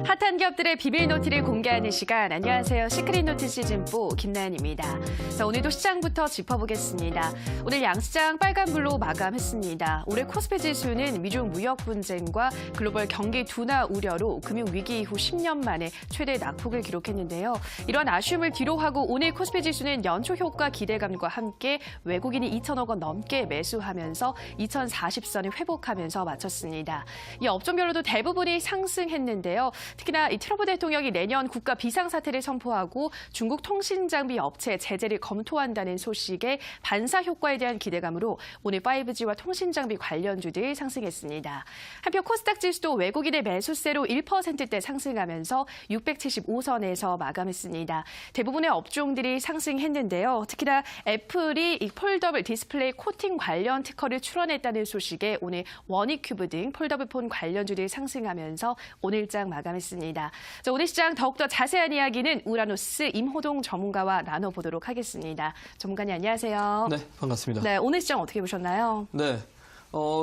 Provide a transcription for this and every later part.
핫한 기업들의 비밀 노트를 공개하는 시간. 안녕하세요. 시크릿 노트 시즌4 김나연입니다. 자, 오늘도 시장부터 짚어보겠습니다. 오늘 양시장 빨간불로 마감했습니다. 올해 코스피 지수는 미중 무역 분쟁과 글로벌 경기 둔화 우려로 금융위기 이후 10년 만에 최대 낙폭을 기록했는데요. 이러한 아쉬움을 뒤로하고 오늘 코스피 지수는 연초 효과 기대감과 함께 외국인이 2천억 원 넘게 매수하면서 2040선을 회복하면서 마쳤습니다. 이 업종별로도 대부분이 상승했는데요. 특히나 이 트럼프 대통령이 내년 국가 비상사태를 선포하고 중국 통신장비 업체 제재를 검토한다는 소식에 반사 효과에 대한 기대감으로 오늘 5G와 통신장비 관련주들 상승했습니다. 한편 코스닥 지수도 외국인의 매수세로 1%대 상승하면서 675선에서 마감했습니다. 대부분의 업종들이 상승했는데요. 특히나 애플이 이 폴더블 디스플레이 코팅 관련 특허를 출원했다는 소식에 오늘 워니큐브 등 폴더블 폰 관련주들 상승하면서 오늘장 마감했습니다. 자, 오늘 시장 더욱더 자세한 이야기는 우라노스 임호동 전문가와 나눠보도록 하겠습니다. 전문가님 안녕하세요. 네, 반갑습니다. 네, 오늘 시장 어떻게 보셨나요? 네.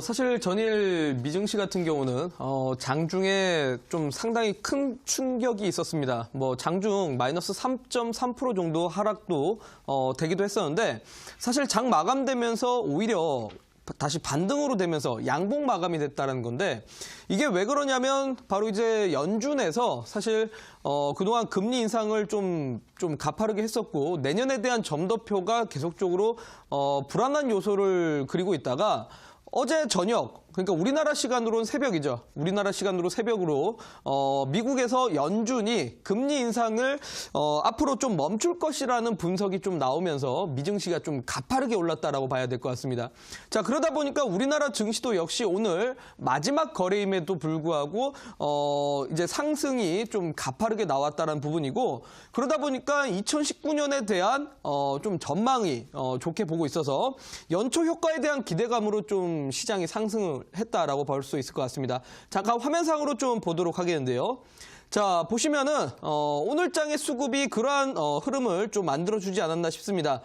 사실 전일 미증시 같은 경우는 장중에 좀 상당히 큰 충격이 있었습니다. 장중 마이너스 3.3% 정도 하락도 되기도 했었는데 사실 장 마감되면서 오히려 다시 반등으로 되면서 양봉 마감이 됐다는 건데 이게 왜 그러냐면 바로 이제 연준에서 사실 그동안 금리 인상을 좀 가파르게 했었고 내년에 대한 점도표가 계속적으로 불안한 요소를 그리고 있다가 어제 저녁, 그러니까 우리나라 시간으로는 새벽이죠. 우리나라 시간으로 새벽으로 미국에서 연준이 금리 인상을 앞으로 좀 멈출 것이라는 분석이 좀 나오면서 미증시가 좀 가파르게 올랐다라고 봐야 될 것 같습니다. 자, 그러다 보니까 우리나라 증시도 역시 오늘 마지막 거래임에도 불구하고 이제 상승이 좀 가파르게 나왔다는 부분이고 그러다 보니까 2019년에 대한 좀 전망이 좋게 보고 있어서 연초 효과에 대한 기대감으로 좀 시장이 상승을 했다라고 볼 수 있을 것 같습니다. 잠깐 화면상으로 좀 보도록 하겠는데요. 자, 보시면은 오늘장의 수급이 그러한 흐름을 좀 만들어주지 않았나 싶습니다.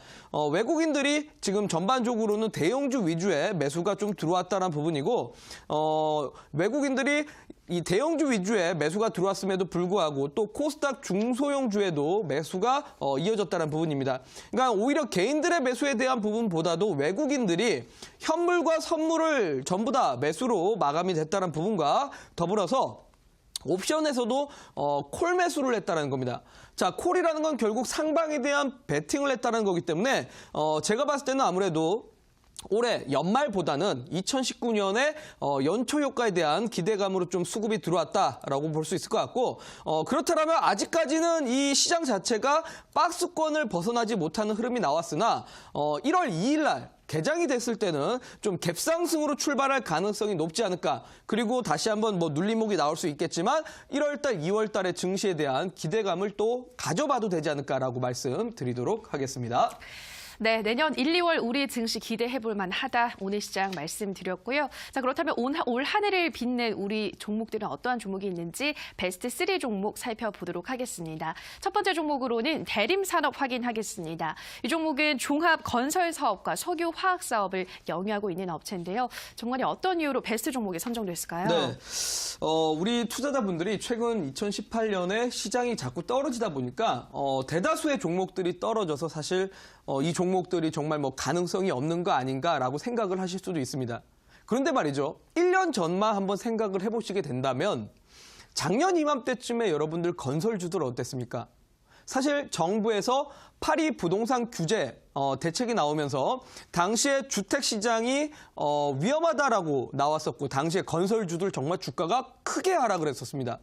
외국인들이 지금 전반적으로는 대형주 위주의 매수가 좀 들어왔다는 부분이고 외국인들이 이 대형주 위주의 매수가 들어왔음에도 불구하고 또 코스닥 중소형주에도 매수가 이어졌다는 부분입니다. 그러니까 오히려 개인들의 매수에 대한 부분보다도 외국인들이 현물과 선물을 전부 다 매수로 마감이 됐다는 부분과 더불어서 옵션에서도 콜 매수를 했다는 겁니다. 자, 콜이라는 건 결국 상방에 대한 베팅을 했다는 거기 때문에 제가 봤을 때는 아무래도 올해 연말보다는 2019년에 연초 효과에 대한 기대감으로 좀 수급이 들어왔다라고 볼 수 있을 것 같고 그렇다면 아직까지는 이 시장 자체가 박스권을 벗어나지 못하는 흐름이 나왔으나 1월 2일 날 개장이 됐을 때는 좀 갭상승으로 출발할 가능성이 높지 않을까. 그리고 다시 한번 눌림목이 나올 수 있겠지만 1월달, 2월달의 증시에 대한 기대감을 또 가져봐도 되지 않을까라고 말씀드리도록 하겠습니다. 네, 내년 1, 2월 우리 증시 기대해볼 만하다. 오늘 시장 말씀드렸고요. 자, 그렇다면 올 한 해를 빛낸 우리 종목들은 어떠한 종목이 있는지 베스트 3 종목 살펴보도록 하겠습니다. 첫 번째 종목으로는 대림산업 확인하겠습니다. 이 종목은 종합 건설 사업과 석유 화학 사업을 영위하고 있는 업체인데요. 정관이 어떤 이유로 베스트 종목에 선정됐을까요? 네, 우리 투자자분들이 최근 2018년에 시장이 자꾸 떨어지다 보니까 대다수의 종목들이 떨어져서 사실 이 종목들이 정말 가능성이 없는 거 아닌가라고 생각을 하실 수도 있습니다. 그런데 말이죠. 1년 전만 한번 생각을 해보시게 된다면 작년 이맘때쯤에 여러분들 건설주들 어땠습니까? 사실 정부에서 파리 부동산 규제 대책이 나오면서 당시에 주택시장이 위험하다라고 나왔었고 당시에 건설주들 정말 주가가 크게 하락을 했었습니다.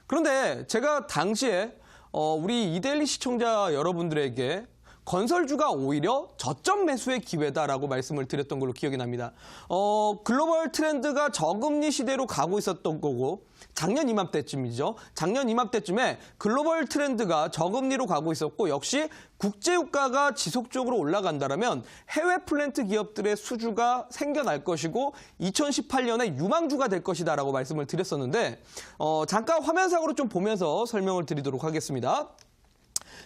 그런데 제가 당시에 우리 이데일리 시청자 여러분들에게 건설주가 오히려 저점 매수의 기회다라고 말씀을 드렸던 걸로 기억이 납니다. 글로벌 트렌드가 저금리 시대로 가고 있었던 거고 작년 이맘때쯤이죠. 작년 이맘때쯤에 글로벌 트렌드가 저금리로 가고 있었고 역시 국제유가가 지속적으로 올라간다면 해외 플랜트 기업들의 수주가 생겨날 것이고 2018년에 유망주가 될 것이다라고 말씀을 드렸었는데 잠깐 화면상으로 좀 보면서 설명을 드리도록 하겠습니다.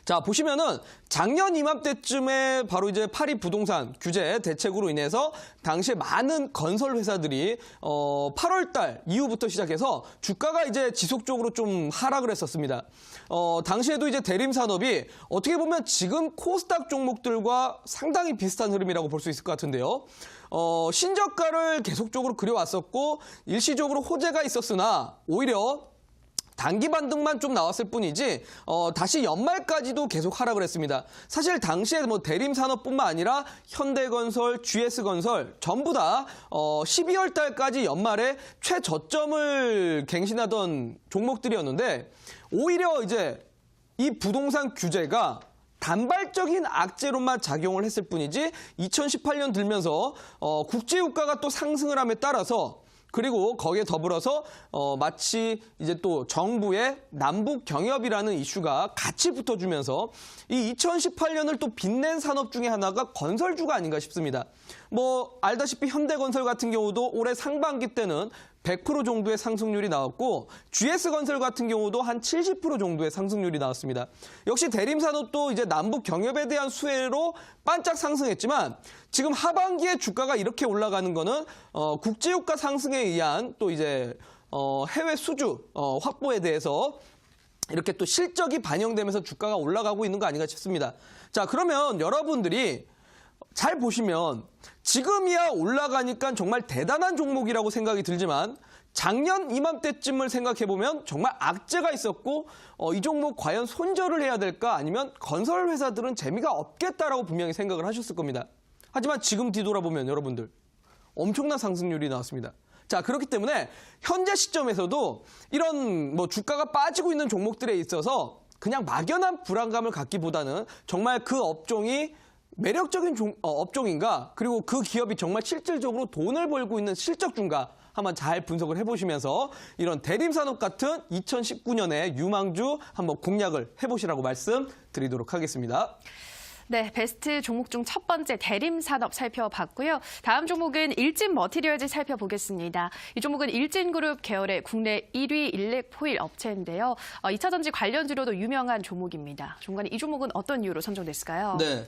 자, 보시면은 작년 이맘때쯤에 바로 이제 파리 부동산 규제 대책으로 인해서 당시에 많은 건설 회사들이 8월 달 이후부터 시작해서 주가가 이제 지속적으로 좀 하락을 했었습니다. 당시에도 이제 대림 산업이 어떻게 보면 지금 코스닥 종목들과 상당히 비슷한 흐름이라고 볼 수 있을 것 같은데요. 신저가를 계속적으로 그려왔었고 일시적으로 호재가 있었으나 오히려 단기 반등만 좀 나왔을 뿐이지 다시 연말까지도 계속 하락을 했습니다. 사실 당시에 뭐 대림산업뿐만 아니라 현대건설, GS건설 전부 다 12월 달까지 연말에 최저점을 갱신하던 종목들이었는데 오히려 이제 이 부동산 규제가 단발적인 악재로만 작용을 했을 뿐이지 2018년 들면서 국제유가가 또 상승을 함에 따라서 그리고 거기에 더불어서 마치 이제 또 정부의 남북 경협이라는 이슈가 같이 붙어주면서 이 2018년을 또 빛낸 산업 중에 하나가 건설주가 아닌가 싶습니다. 뭐 알다시피 현대건설 같은 경우도 올해 상반기 때는 100% 정도의 상승률이 나왔고 GS건설 같은 경우도 한 70% 정도의 상승률이 나왔습니다. 역시 대림산업도 이제 남북 경협에 대한 수혜로 반짝 상승했지만 지금 하반기에 주가가 이렇게 올라가는 거는 국제유가 상승에 의한 또 이제 해외 수주 확보에 대해서 이렇게 또 실적이 반영되면서 주가가 올라가고 있는 거 아닌가 싶습니다. 자, 그러면 여러분들이 잘 보시면 지금이야 올라가니까 정말 대단한 종목이라고 생각이 들지만 작년 이맘때쯤을 생각해보면 정말 악재가 있었고 이 종목 과연 손절을 해야 될까 아니면 건설 회사들은 재미가 없겠다라고 분명히 생각을 하셨을 겁니다. 하지만 지금 뒤돌아보면 여러분들 엄청난 상승률이 나왔습니다. 자, 그렇기 때문에 현재 시점에서도 이런 뭐 주가가 빠지고 있는 종목들에 있어서 그냥 막연한 불안감을 갖기보다는 정말 그 업종이 매력적인 업종인가 그리고 그 기업이 정말 실질적으로 돈을 벌고 있는 실적주인가 한번 잘 분석을 해보시면서 이런 대림산업 같은 2019년의 유망주 한번 공략을 해보시라고 말씀드리도록 하겠습니다. 네, 베스트 종목 중 첫 번째 대림산업 살펴봤고요. 다음 종목은 일진머티리얼즈 살펴보겠습니다. 이 종목은 일진그룹 계열의 국내 1위 일렉포일 업체인데요. 2차전지 관련주로도 유명한 종목입니다. 종관이 이 종목은 어떤 이유로 선정됐을까요? 네,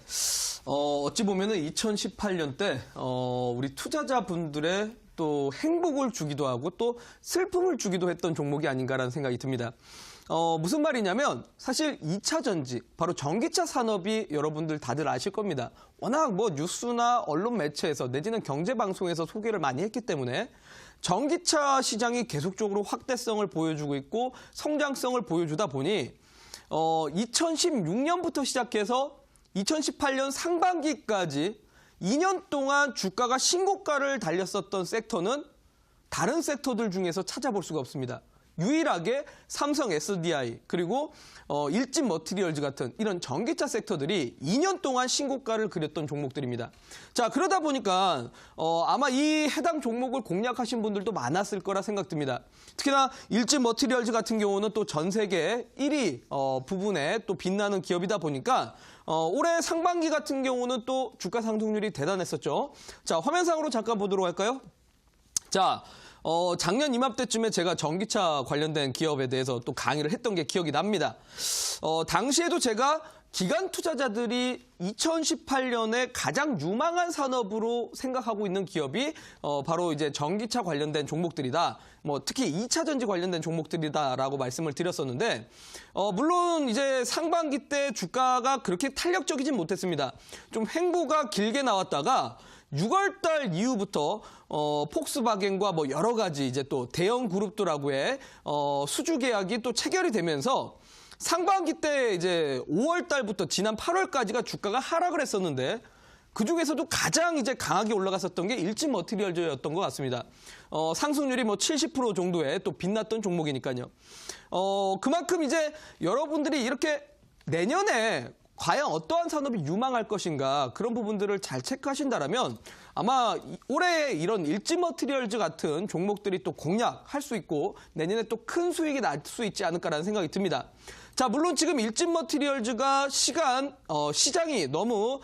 어찌 보면은 2018년 때 우리 투자자분들의 또 행복을 주기도 하고 또 슬픔을 주기도 했던 종목이 아닌가라는 생각이 듭니다. 무슨 말이냐면 사실 2차 전지, 바로 전기차 산업이 여러분들 다들 아실 겁니다. 워낙 뭐 뉴스나 언론 매체에서 내지는 경제방송에서 소개를 많이 했기 때문에 전기차 시장이 계속적으로 확대성을 보여주고 있고 성장성을 보여주다 보니 2016년부터 시작해서 2018년 상반기까지 2년 동안 주가가 신고가를 달렸었던 섹터는 다른 섹터들 중에서 찾아볼 수가 없습니다. 유일하게 삼성 SDI 그리고 일진머티리얼즈 같은 이런 전기차 섹터들이 2년 동안 신고가를 그렸던 종목들입니다. 자, 그러다 보니까 아마 이 해당 종목을 공략하신 분들도 많았을 거라 생각됩니다. 특히나 일진머티리얼즈 같은 경우는 또 전 세계 1위 부분에 또 빛나는 기업이다 보니까 올해 상반기 같은 경우는 또 주가 상승률이 대단했었죠. 자, 화면상으로 잠깐 보도록 할까요? 자, 작년 이맘때쯤에 제가 전기차 관련된 기업에 대해서 또 강의를 했던 게 기억이 납니다. 당시에도 제가 기관 투자자들이 2018년에 가장 유망한 산업으로 생각하고 있는 기업이 바로 이제 전기차 관련된 종목들이다. 뭐 특히 2차 전지 관련된 종목들이다라고 말씀을 드렸었는데 물론 이제 상반기 때 주가가 그렇게 탄력적이진 못했습니다. 좀 횡보가 길게 나왔다가 6월 달 이후부터 폭스바겐과 뭐 여러 가지 이제 또 대형 그룹들하고의 수주 계약이 또 체결이 되면서 상반기 때 이제 5월 달부터 지난 8월까지가 주가가 하락을 했었는데 그 중에서도 가장 이제 강하게 올라갔었던 게 일진머티리얼즈였던 것 같습니다. 상승률이 뭐 70% 정도의 또 빛났던 종목이니까요. 그만큼 이제 여러분들이 이렇게 내년에 과연 어떠한 산업이 유망할 것인가 그런 부분들을 잘 체크하신다면 아마 올해 이런 일진머티리얼즈 같은 종목들이 또 공략할 수 있고 내년에 또 큰 수익이 날 수 있지 않을까라는 생각이 듭니다. 자, 물론 지금 일진머티리얼즈가 시장이 너무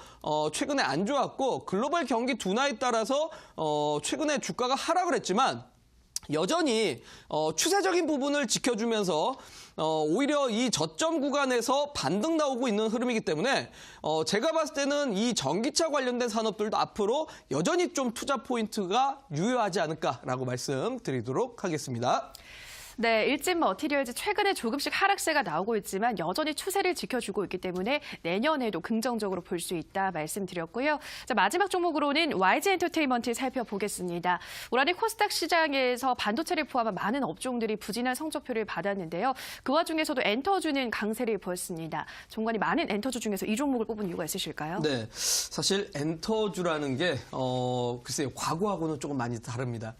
최근에 안 좋았고 글로벌 경기 둔화에 따라서 최근에 주가가 하락을 했지만 여전히 추세적인 부분을 지켜주면서 오히려 이 저점 구간에서 반등 나오고 있는 흐름이기 때문에 제가 봤을 때는 이 전기차 관련된 산업들도 앞으로 여전히 좀 투자 포인트가 유효하지 않을까라고 말씀드리도록 하겠습니다. 네, 일진 머티리얼즈 최근에 조금씩 하락세가 나오고 있지만 여전히 추세를 지켜주고 있기 때문에 내년에도 긍정적으로 볼 수 있다 말씀드렸고요. 자, 마지막 종목으로는 YG 엔터테인먼트 살펴보겠습니다. 올 한해 코스닥 시장에서 반도체를 포함한 많은 업종들이 부진한 성적표를 받았는데요. 그 와중에서도 엔터주는 강세를 보였습니다. 종관이 많은 엔터주 중에서 이 종목을 뽑은 이유가 있으실까요? 네, 사실 엔터주라는 게 글쎄요, 과거하고는 조금 많이 다릅니다.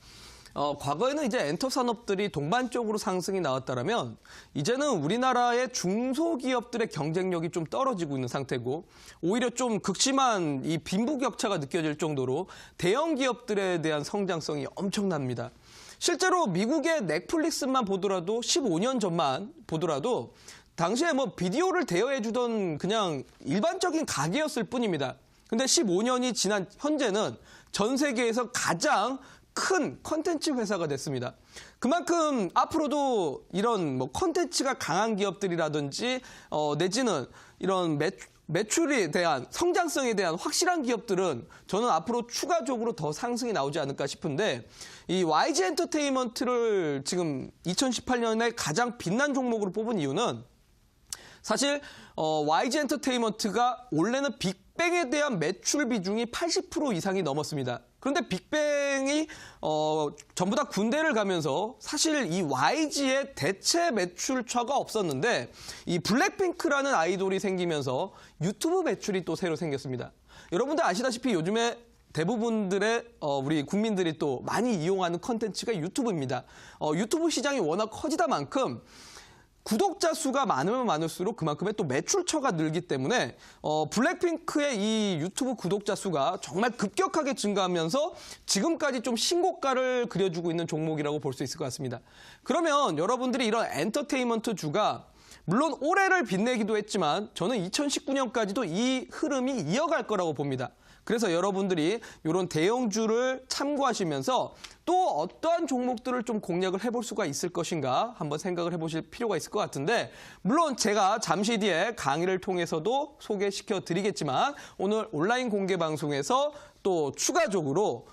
과거에는 이제 엔터 산업들이 동반적으로 상승이 나왔다면 이제는 우리나라의 중소기업들의 경쟁력이 좀 떨어지고 있는 상태고 오히려 좀 극심한 이 빈부격차가 느껴질 정도로 대형 기업들에 대한 성장성이 엄청납니다. 실제로 미국의 넷플릭스만 보더라도 15년 전만 보더라도 당시에 뭐 비디오를 대여해주던 그냥 일반적인 가게였을 뿐입니다. 근데 15년이 지난 현재는 전 세계에서 가장 큰 컨텐츠 회사가 됐습니다. 그만큼 앞으로도 이런 뭐 컨텐츠가 강한 기업들이라든지 내지는 이런 매출에 대한 성장성에 대한 확실한 기업들은 저는 앞으로 추가적으로 더 상승이 나오지 않을까 싶은데 이 YG 엔터테인먼트를 지금 2018년에 가장 빛난 종목으로 뽑은 이유는 사실 YG 엔터테인먼트가 원래는 빅뱅에 대한 매출 비중이 80% 이상이 넘었습니다. 그런데 빅뱅이 전부 다 군대를 가면서 사실 이 YG의 대체 매출처가 없었는데 이 블랙핑크라는 아이돌이 생기면서 유튜브 매출이 또 새로 생겼습니다. 여러분들 아시다시피 요즘에 대부분들의 우리 국민들이 또 많이 이용하는 컨텐츠가 유튜브입니다. 유튜브 시장이 워낙 커지다만큼 구독자 수가 많으면 많을수록 그만큼의 또 매출처가 늘기 때문에 블랙핑크의 이 유튜브 구독자 수가 정말 급격하게 증가하면서 지금까지 좀 신고가를 그려주고 있는 종목이라고 볼 수 있을 것 같습니다. 그러면 여러분들이 이런 엔터테인먼트 주가 물론 올해를 빛내기도 했지만 저는 2019년까지도 이 흐름이 이어갈 거라고 봅니다. 그래서 여러분들이 이런 대형주를 참고하시면서 또 어떠한 종목들을 좀 공략을 해볼 수가 있을 것인가 한번 생각을 해보실 필요가 있을 것 같은데 물론 제가 잠시 뒤에 강의를 통해서도 소개시켜 드리겠지만 오늘 온라인 공개 방송에서 또 추가적으로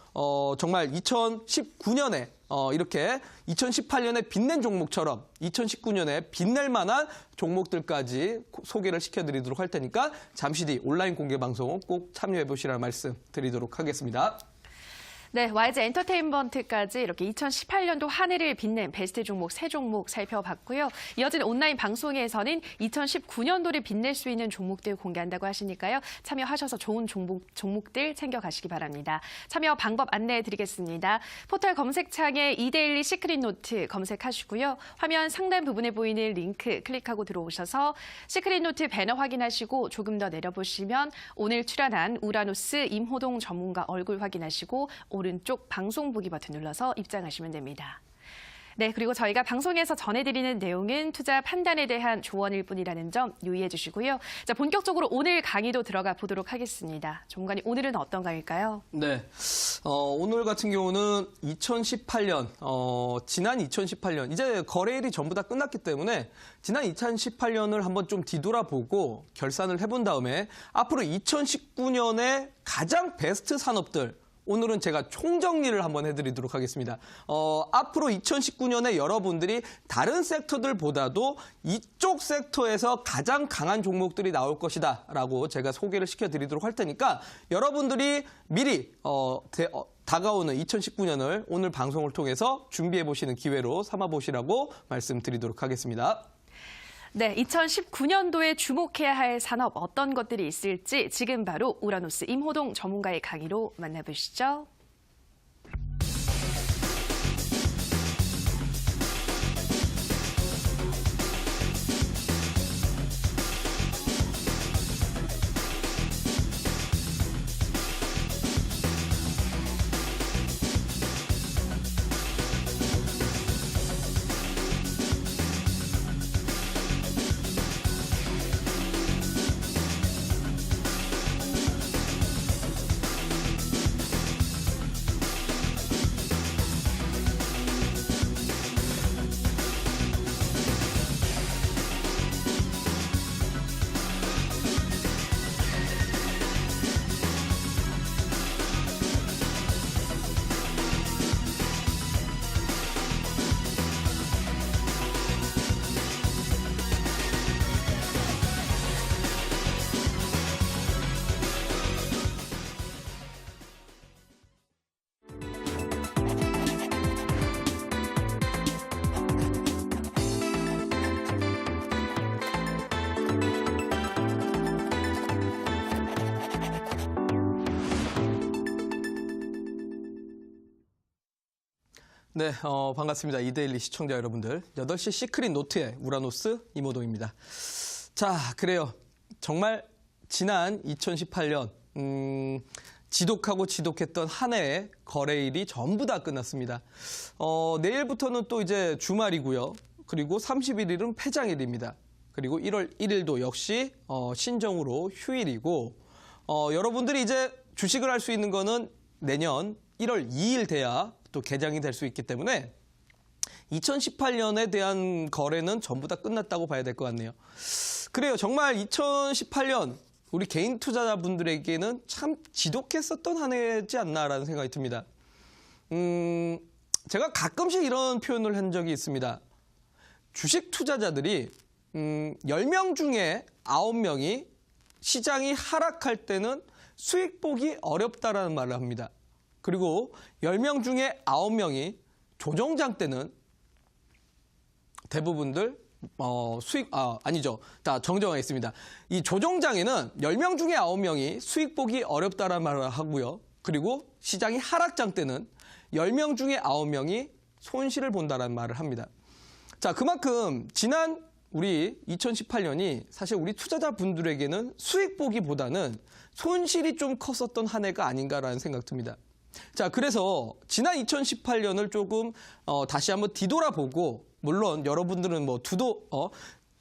정말 2019년에 이렇게 2018년에 빛낸 종목처럼 2019년에 빛낼 만한 종목들까지 소개를 시켜드리도록 할 테니까 잠시 뒤 온라인 공개 방송 꼭 참여해 보시라는 말씀 드리도록 하겠습니다. 네, YG 엔터테인먼트까지 이렇게 2018년도 한 해를 빛낸 베스트 종목 3종목 살펴봤고요. 이어지는 온라인 방송에서는 2019년도를 빛낼 수 있는 종목들 공개한다고 하시니까요. 참여하셔서 좋은 종목들 챙겨가시기 바랍니다. 참여 방법 안내해드리겠습니다. 포털 검색창에 이데일리 시크릿 노트 검색하시고요. 화면 상단 부분에 보이는 링크 클릭하고 들어오셔서 시크릿 노트 배너 확인하시고 조금 더 내려보시면 오늘 출연한 우라노스 임호동 전문가 얼굴 확인하시고 오른쪽 방송 보기 버튼 눌러서 입장하시면 됩니다. 네, 그리고 저희가 방송에서 전해드리는 내용은 투자 판단에 대한 조언일 뿐이라는 점 유의해 주시고요. 자, 본격적으로 오늘 강의도 들어가 보도록 하겠습니다. 전문가님, 오늘은 어떤 강의일까요? 네, 오늘 같은 경우는 2018년, 지난 2018년, 이제 거래일이 전부 다 끝났기 때문에 지난 2018년을 한번 좀 뒤돌아보고 결산을 해본 다음에 앞으로 2019년에 가장 베스트 산업들, 오늘은 제가 총정리를 한번 해드리도록 하겠습니다. 앞으로 2019년에 여러분들이 다른 섹터들보다도 이쪽 섹터에서 가장 강한 종목들이 나올 것이다 라고 제가 소개를 시켜드리도록 할 테니까 여러분들이 미리 다가오는 2019년을 오늘 방송을 통해서 준비해보시는 기회로 삼아보시라고 말씀드리도록 하겠습니다. 네, 2019년도에 주목해야 할 산업 어떤 것들이 있을지 지금 바로 우라노스 임호동 전문가의 강의로 만나보시죠. 네, 반갑습니다. 이데일리 시청자 여러분들. 8시 시크릿 노트의 우라노스 이모동입니다. 자, 그래요. 정말 지난 2018년, 지독했던 한 해의 거래일이 전부 다 끝났습니다. 내일부터는 또 이제 주말이고요. 그리고 31일은 폐장일입니다. 그리고 1월 1일도 역시 신정으로 휴일이고, 여러분들이 이제 주식을 할 수 있는 거는 내년 1월 2일 돼야 또 개장이 될 수 있기 때문에 2018년에 대한 거래는 전부 다 끝났다고 봐야 될 것 같네요. 그래요. 정말 2018년 우리 개인 투자자분들에게는 참 지독했었던 한 해지 않나라는 생각이 듭니다. 제가 가끔씩 이런 표현을 한 적이 있습니다. 주식 투자자들이 10명 중에 9명이 시장이 하락할 때는 수익 보기 어렵다라는 말을 합니다. 그리고 10명 중에 9명이 조정장 때는 대부분들 아니죠. 다 정정하겠습니다. 이 조정장에는 10명 중에 9명이 수익 보기 어렵다라는 말을 하고요. 그리고 시장이 하락장 때는 10명 중에 9명이 손실을 본다라는 말을 합니다. 자, 그만큼 지난 우리 2018년이 사실 우리 투자자분들에게는 수익 보기보다는 손실이 좀 컸었던 한 해가 아닌가라는 생각 듭니다. 자, 그래서 지난 2018년을 조금 다시 한번 뒤돌아보고, 물론 여러분들은 뭐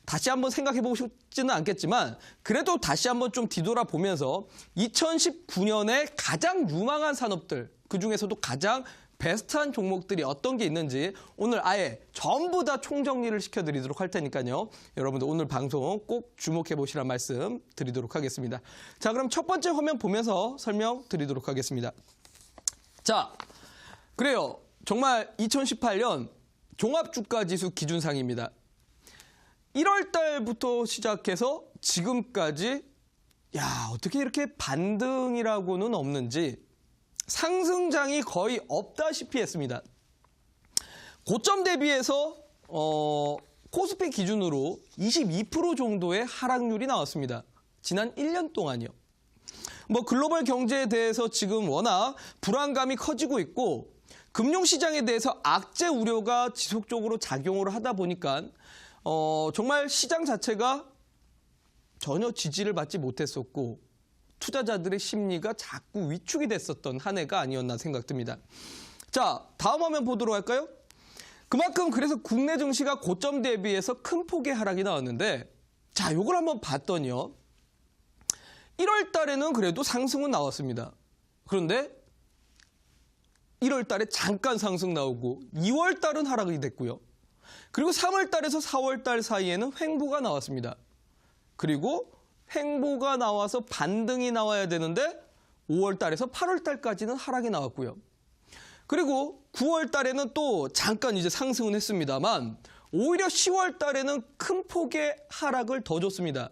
다시 한번 생각해보고 싶지는 않겠지만 그래도 다시 한번 좀 뒤돌아보면서 2019년에 가장 유망한 산업들, 그중에서도 가장 베스트한 종목들이 어떤 게 있는지 오늘 아예 전부 다 총정리를 시켜드리도록 할 테니까요. 여러분들 오늘 방송 꼭 주목해 보시란 말씀 드리도록 하겠습니다. 자, 그럼 첫 번째 화면 보면서 설명드리도록 하겠습니다. 자, 그래요. 정말 2018년 종합주가지수 기준상입니다. 1월 달부터 시작해서 지금까지 어떻게 이렇게 반등이라고는 없는지 상승장이 거의 없다시피 했습니다. 고점 대비해서 코스피 기준으로 22% 정도의 하락률이 나왔습니다. 지난 1년 동안이요. 뭐 글로벌 경제에 대해서 지금 워낙 불안감이 커지고 있고 금융시장에 대해서 악재 우려가 지속적으로 작용을 하다 보니까 정말 시장 자체가 전혀 지지를 받지 못했었고 투자자들의 심리가 자꾸 위축이 됐었던 한 해가 아니었나 생각됩니다. 자, 다음 화면 보도록 할까요? 그만큼 그래서 국내 증시가 고점 대비해서 큰 폭의 하락이 나왔는데, 자, 이걸 한번 봤더니요. 1월 달에는 그래도 상승은 나왔습니다. 그런데 1월 달에 잠깐 상승 나오고 2월 달은 하락이 됐고요. 그리고 3월 달에서 4월 달 사이에는 횡보가 나왔습니다. 그리고 횡보가 나와서 반등이 나와야 되는데 5월 달에서 8월 달까지는 하락이 나왔고요. 그리고 9월 달에는 또 잠깐 이제 상승은 했습니다만 오히려 10월 달에는 큰 폭의 하락을 더 줬습니다.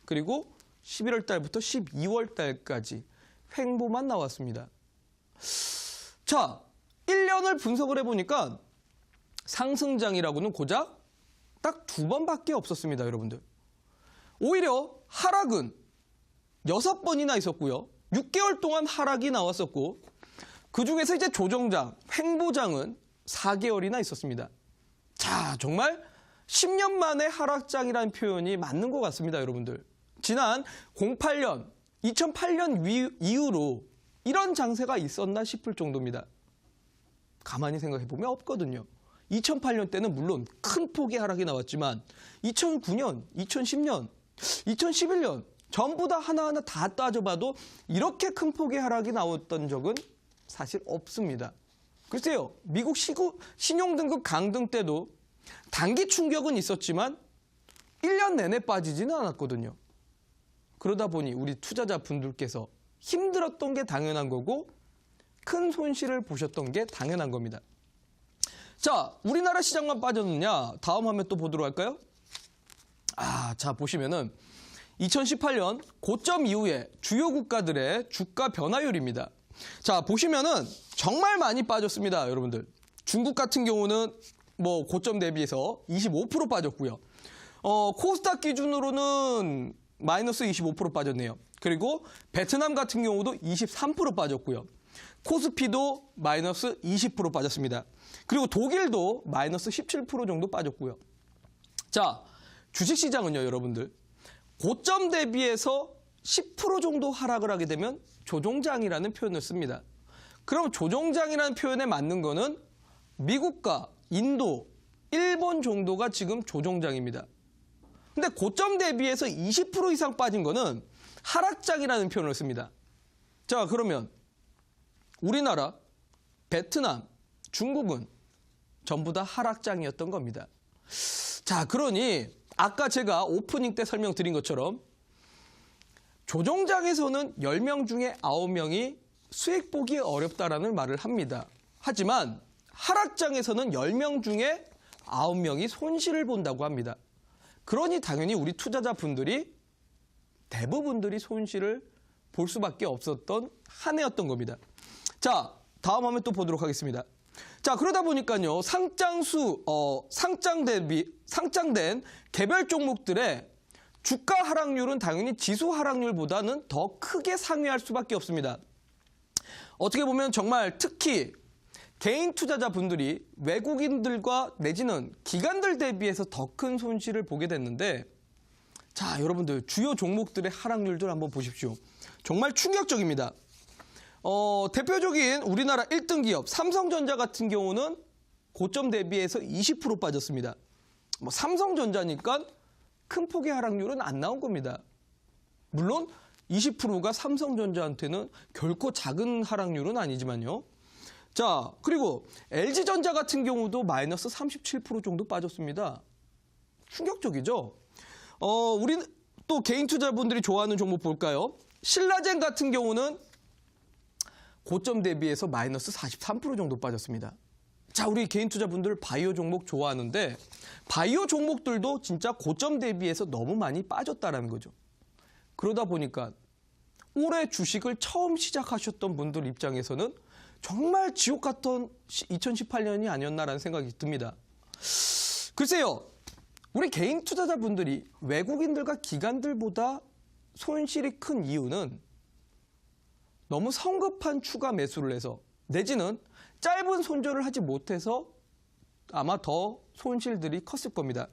그리고 11월 달부터 12월 달까지 횡보만 나왔습니다. 자, 1년을 분석을 해보니까 상승장이라고는 고작 딱 2번밖에 없었습니다, 여러분들. 오히려 하락은 6번이나 있었고요. 6개월 동안 하락이 나왔었고 그중에서 이제 조정장, 횡보장은 4개월이나 있었습니다. 자, 정말 10년 만에 하락장이라는 표현이 맞는 것 같습니다, 여러분들. 지난 2008년 이후로 이런 장세가 있었나 싶을 정도입니다. 가만히 생각해보면 없거든요. 2008년 때는 물론 큰 폭의 하락이 나왔지만 2009년, 2010년, 2011년 전부 다 하나하나 다 따져봐도 이렇게 큰 폭의 하락이 나왔던 적은 사실 없습니다. 글쎄요, 미국 신용등급 강등 때도 단기 충격은 있었지만 1년 내내 빠지지는 않았거든요. 그러다 보니 우리 투자자분들께서 힘들었던 게 당연한 거고 큰 손실을 보셨던 게 당연한 겁니다. 자, 우리나라 시장만 빠졌느냐? 다음 화면 또 보도록 할까요? 자, 보시면은 2018년 고점 이후에 주요 국가들의 주가 변화율입니다. 자, 보시면은 정말 많이 빠졌습니다, 여러분들. 중국 같은 경우는 뭐 고점 대비해서 25% 빠졌고요. 코스닥 기준으로는 마이너스 25% 빠졌네요. 그리고 베트남 같은 경우도 23% 빠졌고요. 코스피도 마이너스 20% 빠졌습니다. 그리고 독일도 마이너스 17% 정도 빠졌고요. 자, 주식시장은요, 여러분들. 고점 대비해서 10% 정도 하락을 하게 되면 조종장이라는 표현을 씁니다. 그럼 조종장이라는 표현에 맞는 거는 미국과 인도, 일본 정도가 지금 조종장입니다. 근데 고점 대비해서 20% 이상 빠진 거는 하락장이라는 표현을 씁니다. 자, 그러면 우리나라, 베트남, 중국은 전부 다 하락장이었던 겁니다. 자, 그러니 아까 제가 오프닝 때 설명드린 것처럼 조종장에서는 10명 중에 9명이 수익 보기 어렵다라는 말을 합니다. 하지만 하락장에서는 10명 중에 9명이 손실을 본다고 합니다. 그러니 당연히 우리 투자자분들이 대부분들이 손실을 볼 수밖에 없었던 한 해였던 겁니다. 자, 다음 화면 또 보도록 하겠습니다. 자, 그러다 보니까요, 상장된 개별 종목들의 주가 하락률은 당연히 지수 하락률보다는 더 크게 상회할 수밖에 없습니다. 어떻게 보면 정말 특히 개인 투자자분들이 외국인들과 내지는 기관들 대비해서 더 큰 손실을 보게 됐는데, 자, 여러분들 주요 종목들의 하락률들 한번 보십시오. 정말 충격적입니다. 대표적인 우리나라 1등 기업 삼성전자 같은 경우는 고점 대비해서 20% 빠졌습니다. 뭐 삼성전자니까 큰 폭의 하락률은 안 나온 겁니다. 물론 20%가 삼성전자한테는 결코 작은 하락률은 아니지만요. 자, 그리고 LG전자 같은 경우도 마이너스 37% 정도 빠졌습니다. 충격적이죠? 우리 또 개인 투자분들이 좋아하는 종목 볼까요? 신라젠 같은 경우는 고점 대비해서 마이너스 43% 정도 빠졌습니다. 자, 우리 개인 투자분들 바이오 종목 좋아하는데 바이오 종목들도 진짜 고점 대비해서 너무 많이 빠졌다라는 거죠. 그러다 보니까 올해 주식을 처음 시작하셨던 분들 입장에서는 정말 지옥 같던 2018년이 아니었나라는 생각이 듭니다. 글쎄요, 우리 개인 투자자분들이 외국인들과 기관들보다 손실이 큰 이유는 너무 성급한 추가 매수를 해서 내지는 짧은 손절을 하지 못해서 아마 더 손실들이 컸을 겁니다.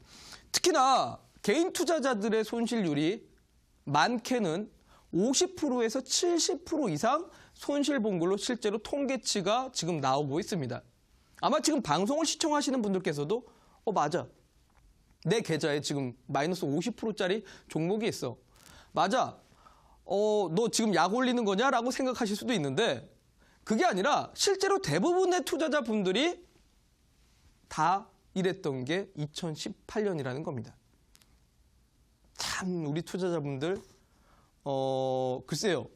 특히나 개인 투자자들의 손실률이 많게는 50%에서 70% 이상 손실 본 걸로 실제로 통계치가 지금 나오고 있습니다. 아마 지금 방송을 시청하시는 분들께서도 맞아. 내 계좌에 지금 마이너스 50%짜리 종목이 있어. 맞아. 너 지금 약 올리는 거냐? 라고 생각하실 수도 있는데 그게 아니라 실제로 대부분의 투자자분들이 다 이랬던 게 2018년이라는 겁니다. 참 우리 투자자분들 글쎄요.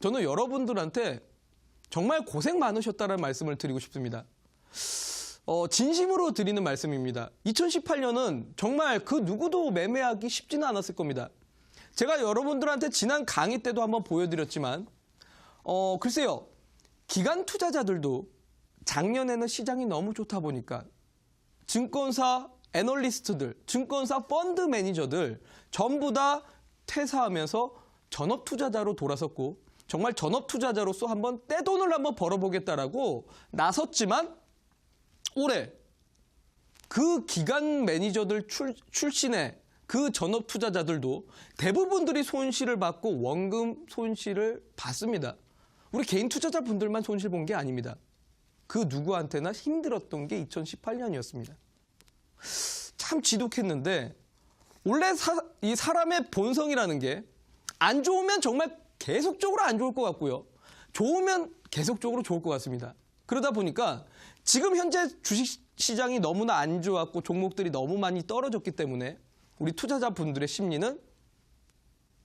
저는 여러분들한테 정말 고생 많으셨다는 말씀을 드리고 싶습니다. 진심으로 드리는 말씀입니다. 2018년은 정말 그 누구도 매매하기 쉽지는 않았을 겁니다. 제가 여러분들한테 지난 강의 때도 한번 보여드렸지만 글쎄요. 기관 투자자들도 작년에는 시장이 너무 좋다 보니까 증권사 애널리스트들, 증권사 펀드 매니저들 전부 다 퇴사하면서 전업 투자자로 돌아섰고 정말 전업 투자자로서 한번 떼돈을 한번 벌어보겠다라고 나섰지만 올해 그 기관 매니저들 출신의 그 전업 투자자들도 대부분들이 손실을 받고 원금 손실을 받습니다. 우리 개인 투자자분들만 손실 본 게 아닙니다. 그 누구한테나 힘들었던 게 2018년이었습니다. 참 지독했는데 원래 이 사람의 본성이라는 게 안 좋으면 정말 계속적으로 안 좋을 것 같고요. 좋으면 계속적으로 좋을 것 같습니다. 그러다 보니까 지금 현재 주식시장이 너무나 안 좋았고 종목들이 너무 많이 떨어졌기 때문에 우리 투자자분들의 심리는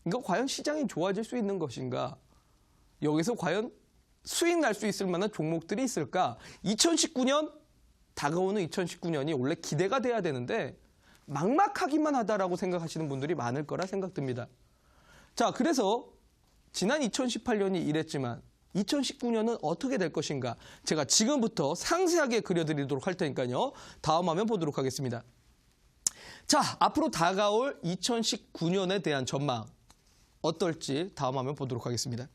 이거 과연 시장이 좋아질 수 있는 것인가? 여기서 과연 수익 날 수 있을 만한 종목들이 있을까? 2019년, 다가오는 2019년이 원래 기대가 돼야 되는데 막막하기만 하다라고 생각하시는 분들이 많을 거라 생각됩니다. 자, 그래서 지난 2018년이 이랬지만 2019년은 어떻게 될 것인가? 제가 지금부터 상세하게 그려드리도록 할 테니까요. 다음 화면 보도록 하겠습니다. 자, 앞으로 다가올 2019년에 대한 전망 어떨지 다음 화면 보도록 하겠습니다.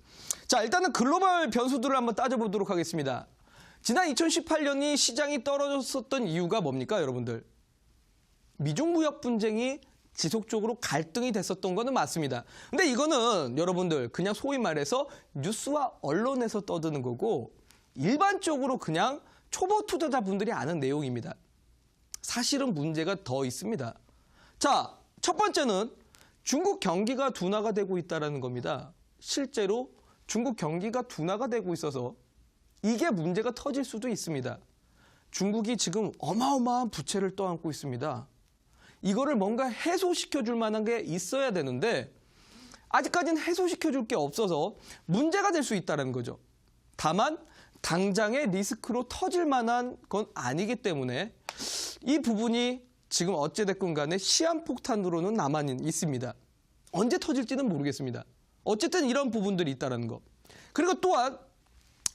자, 일단은 글로벌 변수들을 한번 따져보도록 하겠습니다. 지난 2018년이 시장이 떨어졌었던 이유가 뭡니까, 여러분들? 미중 무역 분쟁이 지속적으로 갈등이 됐었던 거는 맞습니다. 근데 이거는 여러분들 그냥 소위 말해서 뉴스와 언론에서 떠드는 거고 일반적으로 그냥 초보 투자자분들이 아는 내용입니다. 사실은 문제가 더 있습니다. 자, 첫 번째는 중국 경기가 둔화가 되고 있다는 겁니다. 실제로 중국 경기가 둔화가 되고 있어서 이게 문제가 터질 수도 있습니다. 중국이 지금 어마어마한 부채를 떠안고 있습니다. 이거를 뭔가 해소시켜줄 만한 게 있어야 되는데 아직까지는 해소시켜줄 게 없어서 문제가 될 수 있다는 거죠. 다만 당장의 리스크로 터질 만한 건 아니기 때문에 이 부분이 지금 어찌됐건 간에 시한폭탄으로는 남아 있습니다. 언제 터질지는 모르겠습니다. 어쨌든 이런 부분들이 있다는 거. 그리고 또한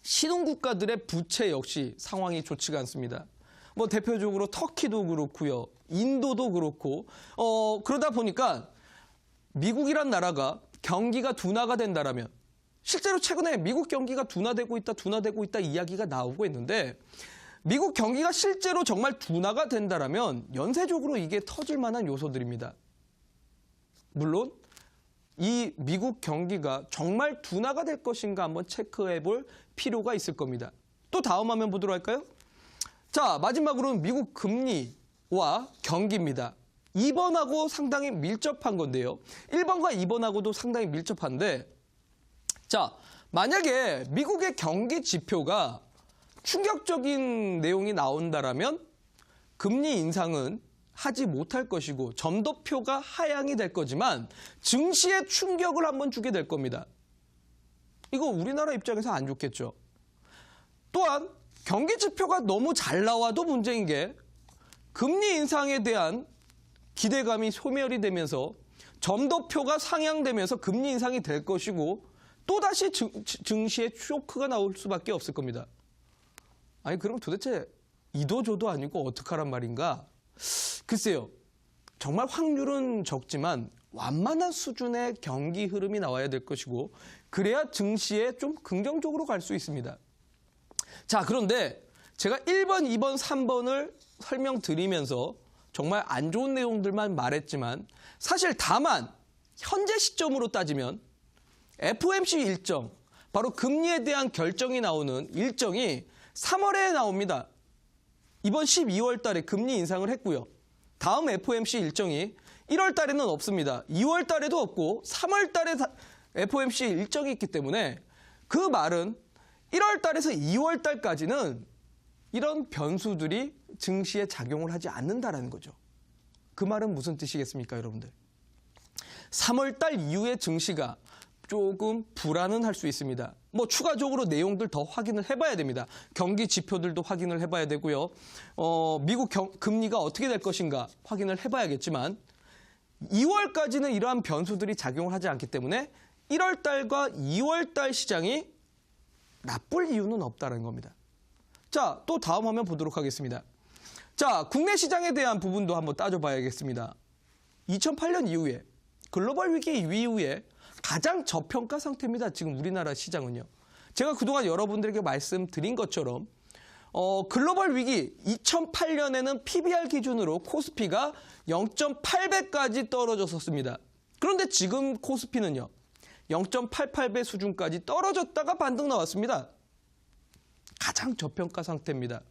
신흥국가들의 부채 역시 상황이 좋지가 않습니다. 뭐 대표적으로 터키도 그렇고요. 인도도 그렇고 그러다 보니까 미국이란 나라가 경기가 둔화가 된다라면 실제로 최근에 미국 경기가 둔화되고 있다 이야기가 나오고 있는데 미국 경기가 실제로 정말 둔화가 된다라면 연쇄적으로 이게 터질 만한 요소들입니다. 물론 이 미국 경기가 정말 둔화가 될 것인가 한번 체크해 볼 필요가 있을 겁니다. 또 다음 화면 보도록 할까요? 자, 마지막으로는 미국 금리와 경기입니다. 2번하고 상당히 밀접한 건데요. 1번과 2번하고도 상당히 밀접한데 자, 만약에 미국의 경기 지표가 충격적인 내용이 나온다라면 금리 인상은 하지 못할 것이고 점도표가 하향이 될 거지만 증시에 충격을 한번 주게 될 겁니다. 이거 우리나라 입장에서 안 좋겠죠. 또한 경기 지표가 너무 잘 나와도 문제인 게 금리 인상에 대한 기대감이 소멸이 되면서 점도표가 상향되면서 금리 인상이 될 것이고 또다시 증시에 쇼크가 나올 수밖에 없을 겁니다. 아니 그럼 도대체 이도저도 아니고 어떡하란 말인가? 글쎄요. 정말 확률은 적지만 완만한 수준의 경기 흐름이 나와야 될 것이고 그래야 증시에 좀 긍정적으로 갈 수 있습니다. 자, 그런데 제가 1번, 2번, 3번을 설명드리면서 정말 안 좋은 내용들만 말했지만 사실 다만 현재 시점으로 따지면 FOMC 일정, 바로 금리에 대한 결정이 나오는 일정이 3월에 나옵니다. 이번 12월 달에 금리 인상을 했고요. 다음 FOMC 일정이 1월 달에는 없습니다. 2월 달에도 없고 3월 달에 FOMC 일정이 있기 때문에 그 말은 1월 달에서 2월 달까지는 이런 변수들이 증시에 작용을 하지 않는다라는 거죠. 그 말은 무슨 뜻이겠습니까, 여러분들? 3월 달 이후에 증시가 조금 불안은 할 수 있습니다. 뭐 추가적으로 내용들 더 확인을 해봐야 됩니다. 경기 지표들도 확인을 해봐야 되고요. 미국 금리가 어떻게 될 것인가 확인을 해봐야겠지만 2월까지는 이러한 변수들이 작용을 하지 않기 때문에 1월 달과 2월 달 시장이 나쁠 이유는 없다는 겁니다. 자, 또 다음 화면 보도록 하겠습니다. 자, 국내 시장에 대한 부분도 한번 따져봐야겠습니다. 2008년 이후에 글로벌 위기 이후에 가장 저평가 상태입니다. 지금 우리나라 시장은요. 제가 그동안 여러분들에게 말씀드린 것처럼 글로벌 위기 2008년에는 PBR 기준으로 코스피가 0.8배까지 떨어졌었습니다. 그런데 지금 코스피는요. 0.88배 수준까지 떨어졌다가 반등 나왔습니다. 가장 저평가 상태입니다.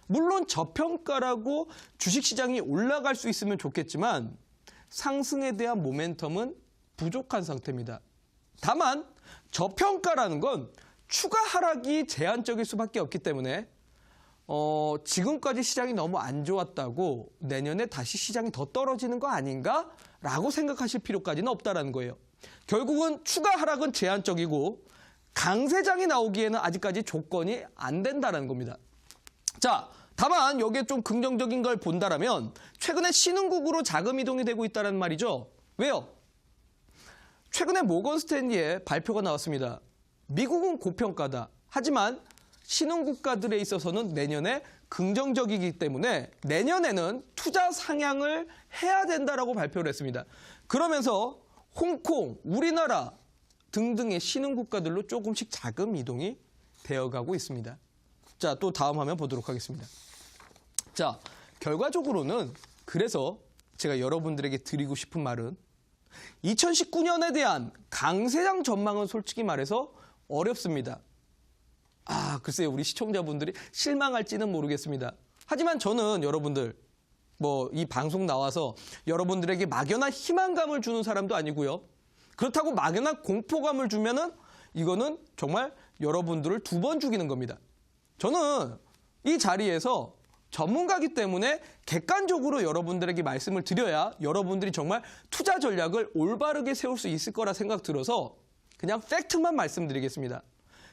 물론 저평가라고 주식시장이 올라갈 수 있으면 좋겠지만 상승에 대한 모멘텀은 부족한 상태입니다. 다만 저평가라는 건 추가 하락이 제한적일 수밖에 없기 때문에 지금까지 시장이 너무 안 좋았다고 내년에 다시 시장이 더 떨어지는 거 아닌가라고 생각하실 필요까지는 없다라는 거예요. 결국은 추가 하락은 제한적이고 강세장이 나오기에는 아직까지 조건이 안 된다는 겁니다. 자, 다만 여기에 좀 긍정적인 걸 본다라면 최근에 신흥국으로 자금 이동이 되고 있다는 말이죠. 왜요? 최근에 모건 스탠리의 발표가 나왔습니다. 미국은 고평가다. 하지만 신흥국가들에 있어서는 내년에 긍정적이기 때문에 내년에는 투자 상향을 해야 된다라고 발표를 했습니다. 그러면서 홍콩, 우리나라 등등의 신흥 국가들로 조금씩 자금 이동이 되어가고 있습니다. 자, 또 다음 화면 보도록 하겠습니다. 자, 결과적으로는 그래서 제가 여러분들에게 드리고 싶은 말은 2019년에 대한 강세장 전망은 솔직히 말해서 어렵습니다. 글쎄요, 우리 시청자분들이 실망할지는 모르겠습니다. 하지만 저는 여러분들, 이 방송 나와서 여러분들에게 막연한 희망감을 주는 사람도 아니고요. 그렇다고 막연한 공포감을 주면은 이거는 정말 여러분들을 2번 죽이는 겁니다. 저는 이 자리에서 전문가이기 때문에 객관적으로 여러분들에게 말씀을 드려야 여러분들이 정말 투자 전략을 올바르게 세울 수 있을 거라 생각 들어서 그냥 팩트만 말씀드리겠습니다.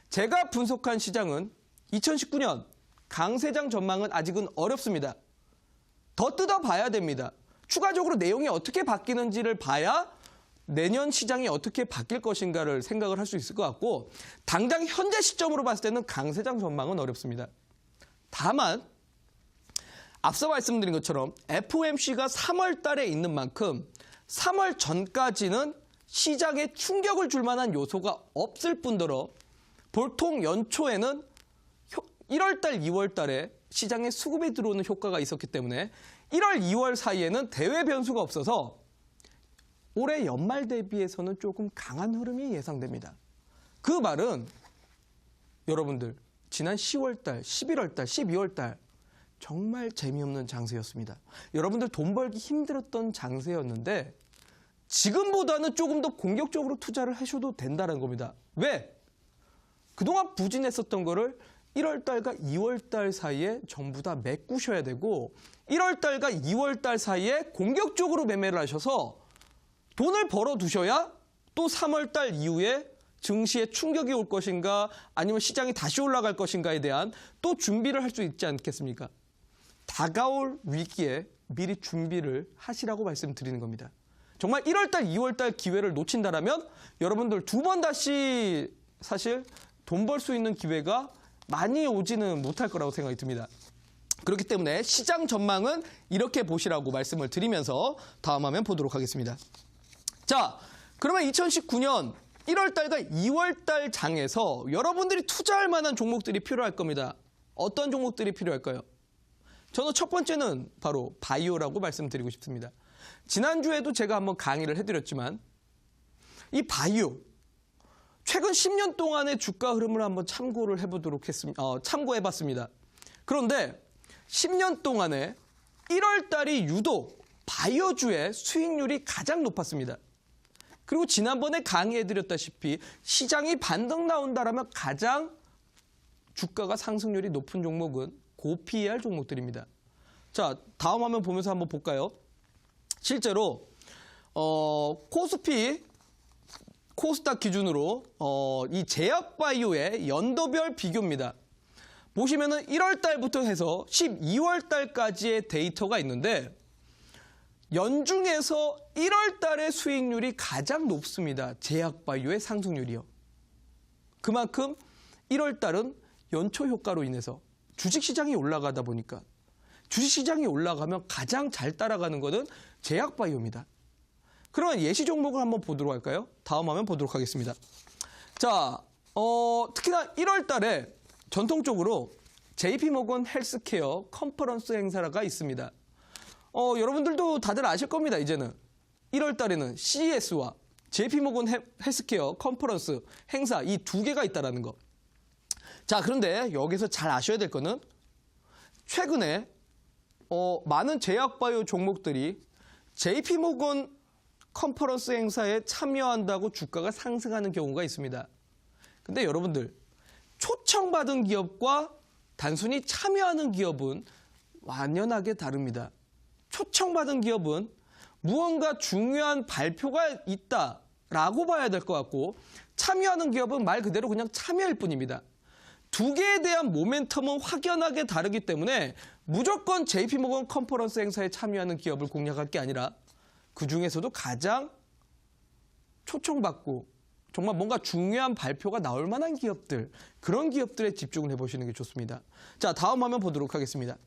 제가 분석한 시장은 2019년 강세장 전망은 아직은 어렵습니다. 더 뜯어봐야 됩니다. 추가적으로 내용이 어떻게 바뀌는지를 봐야 내년 시장이 어떻게 바뀔 것인가를 생각을 할 수 있을 것 같고 당장 현재 시점으로 봤을 때는 강세장 전망은 어렵습니다. 다만 앞서 말씀드린 것처럼 FOMC가 3월 달에 있는 만큼 3월 전까지는 시장에 충격을 줄 만한 요소가 없을 뿐더러 보통 연초에는 1월 달, 2월 달에 시장에 수급이 들어오는 효과가 있었기 때문에 1월, 2월 사이에는 대외 변수가 없어서 올해 연말 대비해서는 조금 강한 흐름이 예상됩니다. 그 말은 여러분들 지난 10월 달, 11월 달, 12월 달 정말 재미없는 장세였습니다. 여러분들 돈 벌기 힘들었던 장세였는데 지금보다는 조금 더 공격적으로 투자를 하셔도 된다는 겁니다. 왜? 그동안 부진했었던 거를 1월 달과 2월 달 사이에 전부 다 메꾸셔야 되고 1월 달과 2월 달 사이에 공격적으로 매매를 하셔서 돈을 벌어 두셔야 또 3월 달 이후에 증시에 충격이 올 것인가 아니면 시장이 다시 올라갈 것인가에 대한 또 준비를 할 수 있지 않겠습니까? 다가올 위기에 미리 준비를 하시라고 말씀드리는 겁니다. 정말 1월 달, 2월 달 기회를 놓친다라면 여러분들 2번 다시 사실 돈 벌 수 있는 기회가 많이 오지는 못할 거라고 생각이 듭니다. 그렇기 때문에 시장 전망은 이렇게 보시라고 말씀을 드리면서 다음 화면 보도록 하겠습니다. 자, 그러면 2019년 1월 달과 2월 달 장에서 여러분들이 투자할 만한 종목들이 필요할 겁니다. 어떤 종목들이 필요할까요? 저는 첫 번째는 바로 바이오라고 말씀드리고 싶습니다. 지난주에도 제가 한번 강의를 해드렸지만 이 바이오, 최근 10년 동안의 주가 흐름을 한번 참고를 해보도록 했습니다. 참고해봤습니다. 그런데 10년 동안에 1월 달이 유독 바이오주의 수익률이 가장 높았습니다. 그리고 지난번에 강의해드렸다시피 시장이 반등 나온다라면 가장 주가가 상승률이 높은 종목은 고PER 종목들입니다. 자, 다음 화면 보면서 한번 볼까요? 실제로 코스닥 기준으로 이 제약바이오의 연도별 비교입니다. 보시면은 1월 달부터 해서 12월 달까지의 데이터가 있는데 연중에서 1월 달의 수익률이 가장 높습니다. 제약바이오의 상승률이요. 그만큼 1월 달은 연초 효과로 인해서 주식시장이 올라가다 보니까 주식시장이 올라가면 가장 잘 따라가는 것은 제약바이오입니다. 그러면 예시 종목을 한번 보도록 할까요? 다음 화면 보도록 하겠습니다. 자, 특히나 1월 달에 전통적으로 JP모건 헬스케어 컨퍼런스 행사가 있습니다. 여러분들도 다들 아실 겁니다, 이제는. 1월 달에는 CES와 JP모건 헬스케어 컨퍼런스 행사 이 2개가 있다는 거. 자, 그런데 여기서 잘 아셔야 될 거는 최근에 많은 제약바이오 종목들이 JP모건 컨퍼런스 행사에 참여한다고 주가가 상승하는 경우가 있습니다. 근데 여러분들, 초청받은 기업과 단순히 참여하는 기업은 완연하게 다릅니다. 초청받은 기업은 무언가 중요한 발표가 있다라고 봐야 될 것 같고 참여하는 기업은 말 그대로 그냥 참여일 뿐입니다. 2개에 대한 모멘텀은 확연하게 다르기 때문에 무조건 JP모건 컨퍼런스 행사에 참여하는 기업을 공략할 게 아니라 그중에서도 가장 초청받고 정말 뭔가 중요한 발표가 나올 만한 기업들, 그런 기업들에 집중을 해보시는 게 좋습니다. 자, 다음 화면 보도록 하겠습니다.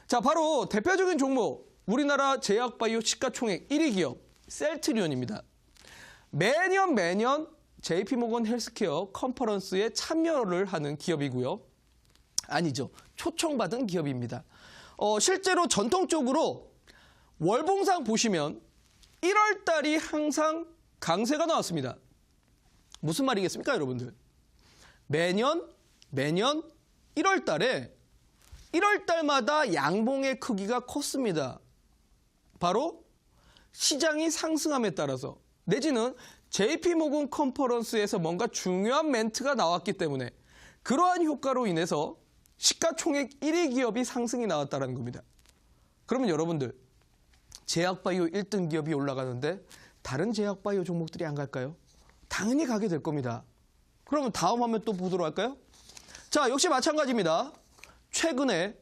자, 바로 대표적인 종목, 우리나라 제약바이오 시가총액 1위 기업 셀트리온입니다. 매년 JP모건 헬스케어 컨퍼런스에 참여를 하는 기업이고요. 아니죠. 초청받은 기업입니다. 실제로 전통적으로 월봉상 보시면 1월 달이 항상 강세가 나왔습니다. 무슨 말이겠습니까, 여러분들? 매년 1월 달에 1월 달마다 양봉의 크기가 컸습니다. 바로 시장이 상승함에 따라서 내지는 JP모건 컨퍼런스에서 뭔가 중요한 멘트가 나왔기 때문에 그러한 효과로 인해서 시가총액 1위 기업이 상승이 나왔다는 겁니다. 그러면 여러분들 제약바이오 1등 기업이 올라가는데 다른 제약바이오 종목들이 안 갈까요? 당연히 가게 될 겁니다. 그러면 다음 화면 또 보도록 할까요? 자, 역시 마찬가지입니다. 최근에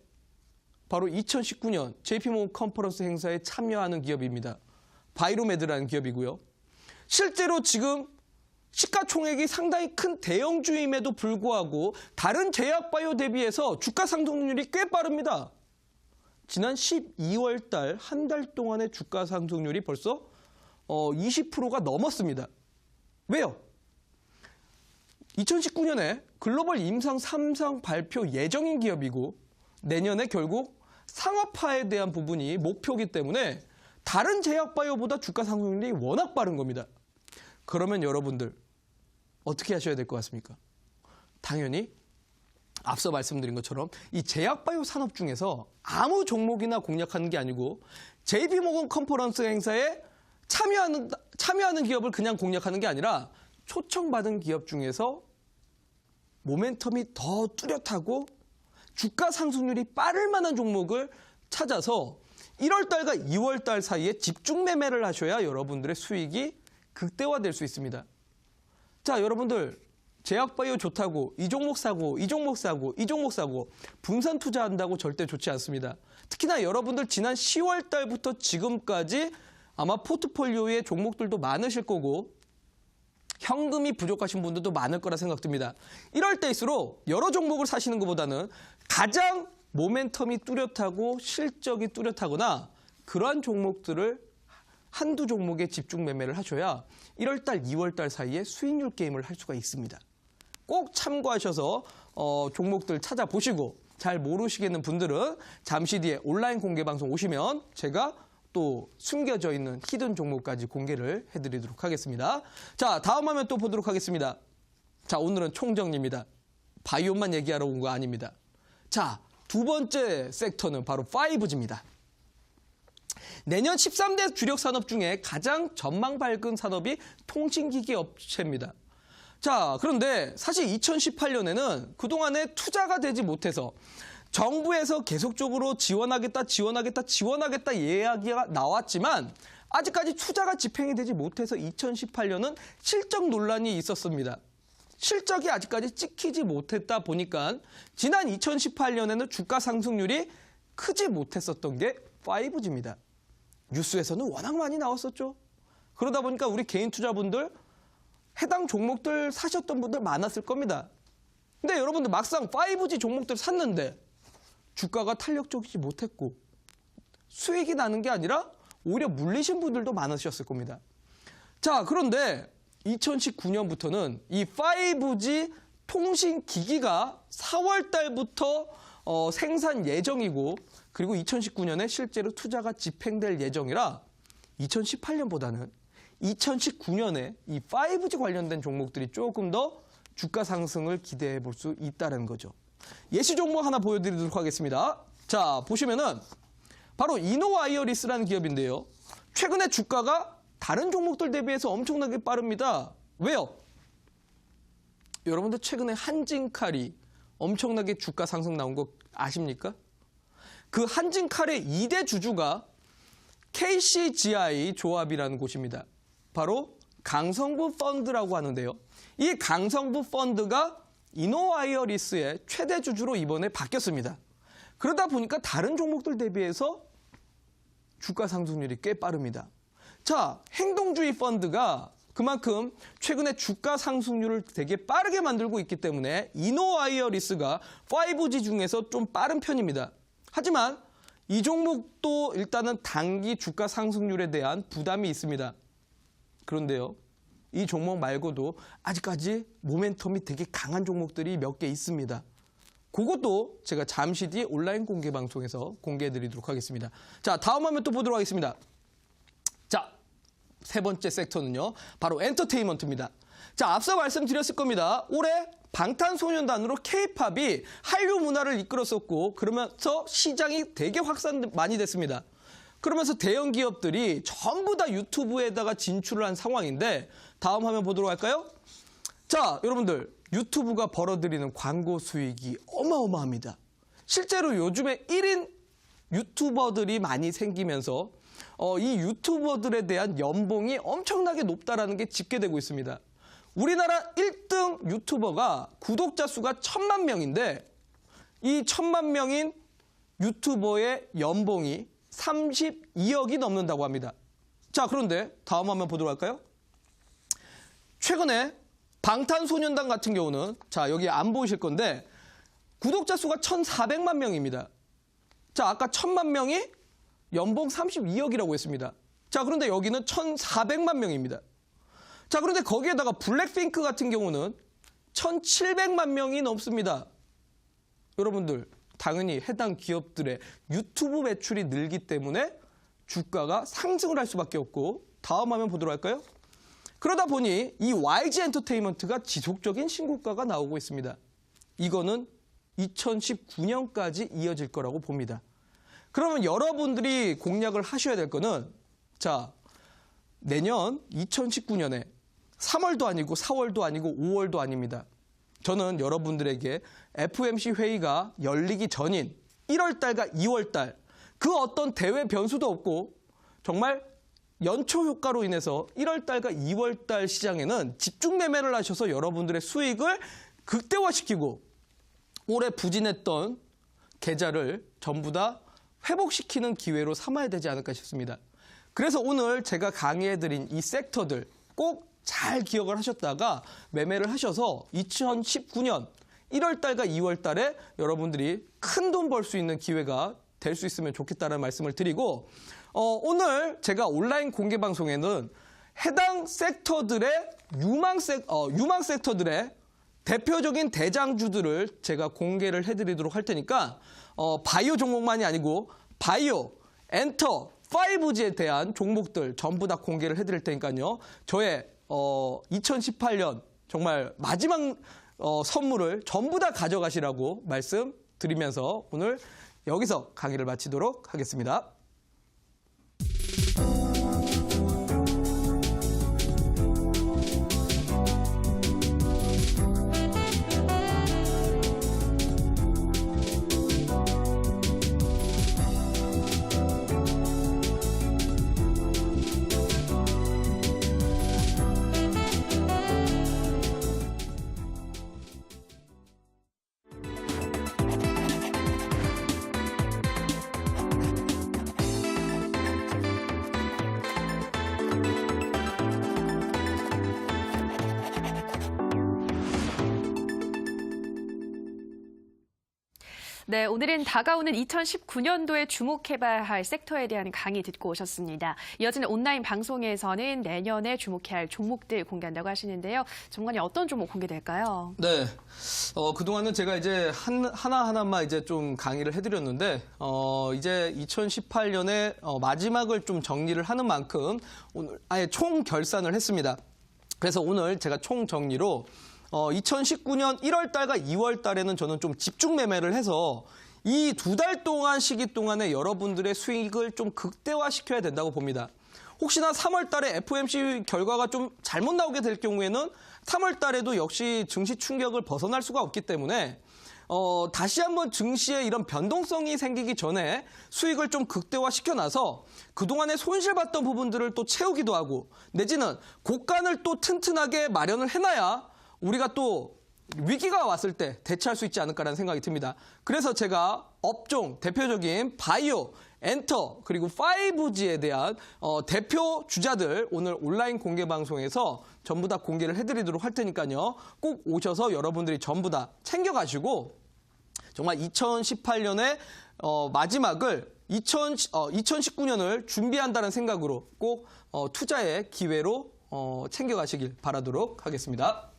바로 2019년 JP모건 컨퍼런스 행사에 참여하는 기업입니다. 바이로메드라는 기업이고요. 실제로 지금 시가총액이 상당히 큰 대형주임에도 불구하고 다른 제약바이오 대비해서 주가 상승률이 꽤 빠릅니다. 지난 12월 달 한 달 동안의 주가 상승률이 벌써 20%가 넘었습니다. 왜요? 2019년에 글로벌 임상 3상 발표 예정인 기업이고 내년에 결국 상업화에 대한 부분이 목표이기 때문에 다른 제약바이오보다 주가 상승률이 워낙 빠른 겁니다. 그러면 여러분들 어떻게 하셔야 될 것 같습니까? 당연히 앞서 말씀드린 것처럼 이 제약바이오 산업 중에서 아무 종목이나 공략하는 게 아니고 JP모건 컨퍼런스 행사에 참여하는 기업을 그냥 공략하는 게 아니라 초청받은 기업 중에서 모멘텀이 더 뚜렷하고 주가 상승률이 빠를 만한 종목을 찾아서 1월 달과 2월 달 사이에 집중 매매를 하셔야 여러분들의 수익이 극대화될 수 있습니다. 자, 여러분들 제약바이오 좋다고 이 종목 사고 이 종목 사고 이 종목 사고 분산 투자한다고 절대 좋지 않습니다. 특히나 여러분들 지난 10월 달부터 지금까지 아마 포트폴리오의 종목들도 많으실 거고 현금이 부족하신 분들도 많을 거라 생각됩니다. 이럴 때일수록 여러 종목을 사시는 것보다는 가장 모멘텀이 뚜렷하고 실적이 뚜렷하거나 그러한 종목들을 한두 종목에 집중 매매를 하셔야 1월 달, 2월 달 사이에 수익률 게임을 할 수가 있습니다. 꼭 참고하셔서 종목들 찾아보시고 잘 모르시겠는 분들은 잠시 뒤에 온라인 공개 방송 오시면 제가 또 숨겨져 있는 히든 종목까지 공개를 해드리도록 하겠습니다. 자, 다음 화면 또 보도록 하겠습니다. 자, 오늘은 총정리입니다. 바이오만 얘기하러 온 거 아닙니다. 자, 두 번째 섹터는 바로 5G입니다. 내년 13대 주력 산업 중에 가장 전망 밝은 산업이 통신기기 업체입니다. 자, 그런데 사실 2018년에는 그동안에 투자가 되지 못해서 정부에서 계속적으로 지원하겠다 이야기가 나왔지만 아직까지 투자가 집행이 되지 못해서 2018년은 실적 논란이 있었습니다. 실적이 아직까지 찍히지 못했다 보니까 지난 2018년에는 주가 상승률이 크지 못했었던 게 5G입니다. 뉴스에서는 워낙 많이 나왔었죠. 그러다 보니까 우리 개인 투자분들 해당 종목들 사셨던 분들 많았을 겁니다. 근데 여러분들 막상 5G 종목들 샀는데 주가가 탄력적이지 못했고 수익이 나는 게 아니라 오히려 물리신 분들도 많으셨을 겁니다. 자, 그런데 2019년부터는 이 5G 통신기기가 4월 달부터 생산 예정이고 그리고 2019년에 실제로 투자가 집행될 예정이라 2018년보다는 2019년에 이 5G 관련된 종목들이 조금 더 주가 상승을 기대해 볼 수 있다는 거죠. 예시 종목 하나 보여드리도록 하겠습니다. 자, 보시면은 바로 이노와이어리스라는 기업인데요. 최근에 주가가 다른 종목들 대비해서 엄청나게 빠릅니다. 왜요? 여러분들 최근에 한진칼이 엄청나게 주가 상승 나온 거 아십니까? 그 한진칼의 2대 주주가 KCGI 조합이라는 곳입니다. 바로 강성부 펀드라고 하는데요. 이 강성부 펀드가 이노와이어리스의 최대 주주로 이번에 바뀌었습니다. 그러다 보니까 다른 종목들 대비해서 주가 상승률이 꽤 빠릅니다. 자, 행동주의 펀드가 그만큼 최근에 주가 상승률을 되게 빠르게 만들고 있기 때문에 이노와이어리스가 5G 중에서 좀 빠른 편입니다. 하지만 이 종목도 일단은 단기 주가 상승률에 대한 부담이 있습니다. 그런데요, 이 종목 말고도 아직까지 모멘텀이 되게 강한 종목들이 몇 개 있습니다. 그것도 제가 잠시 뒤에 온라인 공개 방송에서 공개해 드리도록 하겠습니다. 자, 다음 화면 또 보도록 하겠습니다. 자, 세 번째 섹터는요. 바로 엔터테인먼트입니다. 자, 앞서 말씀드렸을 겁니다. 올해 방탄소년단으로 K-팝이 한류 문화를 이끌었었고 그러면서 시장이 되게 확산 많이 됐습니다. 그러면서 대형 기업들이 전부 다 유튜브에다가 진출을 한 상황인데 다음 화면 보도록 할까요? 자, 여러분들 유튜브가 벌어들이는 광고 수익이 어마어마합니다. 실제로 요즘에 1인 유튜버들이 많이 생기면서 이 유튜버들에 대한 연봉이 엄청나게 높다라는 게 집계되고 있습니다. 우리나라 1등 유튜버가 구독자 수가 1,000만 명인데 이 1,000만 명인 유튜버의 연봉이 32억이 넘는다고 합니다. 자, 그런데 다음 화면 보도록 할까요? 최근에 방탄소년단 같은 경우는 자, 여기 안 보이실 건데 구독자 수가 1,400만 명입니다. 자, 아까 1,000만 명이 연봉 32억이라고 했습니다. 자, 그런데 여기는 1,400만 명입니다. 자, 그런데 거기에다가 블랙핑크 같은 경우는 1,700만 명이 넘습니다. 여러분들, 당연히 해당 기업들의 유튜브 매출이 늘기 때문에 주가가 상승을 할 수밖에 없고 다음 화면 보도록 할까요? 그러다 보니 이 YG 엔터테인먼트가 지속적인 신고가가 나오고 있습니다. 이거는 2019년까지 이어질 거라고 봅니다. 그러면 여러분들이 공략을 하셔야 될 거는 자, 내년 2019년에 3월도 아니고 4월도 아니고 5월도 아닙니다. 저는 여러분들에게 FOMC 회의가 열리기 전인 1월달과 2월달 그 어떤 대외 변수도 없고 정말 연초 효과로 인해서 1월달과 2월달 시장에는 집중 매매를 하셔서 여러분들의 수익을 극대화시키고 올해 부진했던 계좌를 전부 다 회복시키는 기회로 삼아야 되지 않을까 싶습니다. 그래서 오늘 제가 강의해드린 이 섹터들 꼭 잘 기억을 하셨다가 매매를 하셔서 2019년 1월달과 2월달에 여러분들이 큰 돈 벌 수 있는 기회가 될 수 있으면 좋겠다는 말씀을 드리고 오늘 제가 온라인 공개 방송에는 해당 섹터들의 유망 섹터들의 대표적인 대장주들을 제가 공개를 해드리도록 할 테니까 바이오 종목만이 아니고 바이오, 엔터, 5G에 대한 종목들 전부 다 공개를 해드릴 테니까요. 저의 2018년 정말 마지막 선물을 전부 다 가져가시라고 말씀드리면서 오늘 여기서 강의를 마치도록 하겠습니다. 네, 오늘은 다가오는 2019년도에 주목해봐야 할 섹터에 대한 강의 듣고 오셨습니다. 이어지는 온라인 방송에서는 내년에 주목해야 할 종목들 공개한다고 하시는데요. 전문가님 어떤 종목 공개될까요? 네, 그동안은 제가 이제 하나하나만 이제 좀 강의를 해드렸는데, 이제 2018년에 마지막을 좀 정리를 하는 만큼 오늘 아예 총 결산을 했습니다. 그래서 오늘 제가 총 정리로 2019년 1월 달과 2월 달에는 저는 좀 집중 매매를 해서 이 2달 동안 시기 동안에 여러분들의 수익을 좀 극대화시켜야 된다고 봅니다. 혹시나 3월 달에 FOMC 결과가 좀 잘못 나오게 될 경우에는 3월 달에도 역시 증시 충격을 벗어날 수가 없기 때문에 다시 한번 증시에 이런 변동성이 생기기 전에 수익을 좀 극대화시켜놔서 그동안에 손실봤던 부분들을 또 채우기도 하고 내지는 고간을 또 튼튼하게 마련을 해놔야 우리가 또 위기가 왔을 때 대처할 수 있지 않을까라는 생각이 듭니다. 그래서 제가 업종 대표적인 바이오, 엔터 그리고 5G에 대한 대표 주자들 오늘 온라인 공개 방송에서 전부 다 공개를 해드리도록 할 테니까요. 꼭 오셔서 여러분들이 전부 다 챙겨가시고 정말 2018년의 마지막을 2019년을 준비한다는 생각으로 꼭 투자의 기회로 챙겨가시길 바라도록 하겠습니다.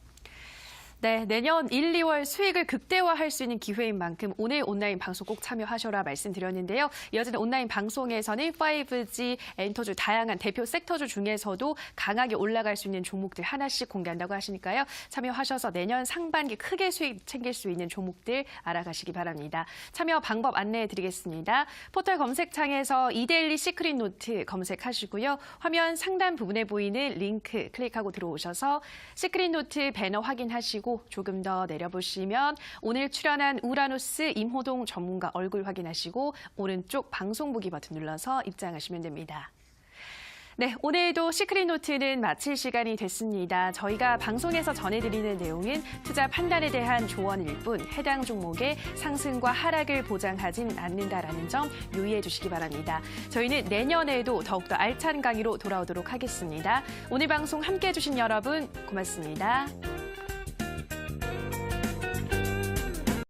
네, 내년 1, 2월 수익을 극대화할 수 있는 기회인 만큼 오늘 온라인 방송 꼭 참여하셔라 말씀드렸는데요. 이어지는 온라인 방송에서는 5G, 엔터주 다양한 대표 섹터주 중에서도 강하게 올라갈 수 있는 종목들 하나씩 공개한다고 하시니까요. 참여하셔서 내년 상반기 크게 수익 챙길 수 있는 종목들 알아가시기 바랍니다. 참여 방법 안내해 드리겠습니다. 포털 검색창에서 이데일리 시크릿 노트 검색하시고요. 화면 상단 부분에 보이는 링크 클릭하고 들어오셔서 시크릿 노트 배너 확인하시고 조금 더 내려보시면 오늘 출연한 우라노스 임호동 전문가 얼굴 확인하시고 오른쪽 방송 보기 버튼 눌러서 입장하시면 됩니다. 네, 오늘도 시크릿 노트는 마칠 시간이 됐습니다. 저희가 방송에서 전해드리는 내용은 투자 판단에 대한 조언일 뿐 해당 종목의 상승과 하락을 보장하진 않는다라는 점 유의해 주시기 바랍니다. 저희는 내년에도 더욱더 알찬 강의로 돌아오도록 하겠습니다. 오늘 방송 함께해 주신 여러분 고맙습니다.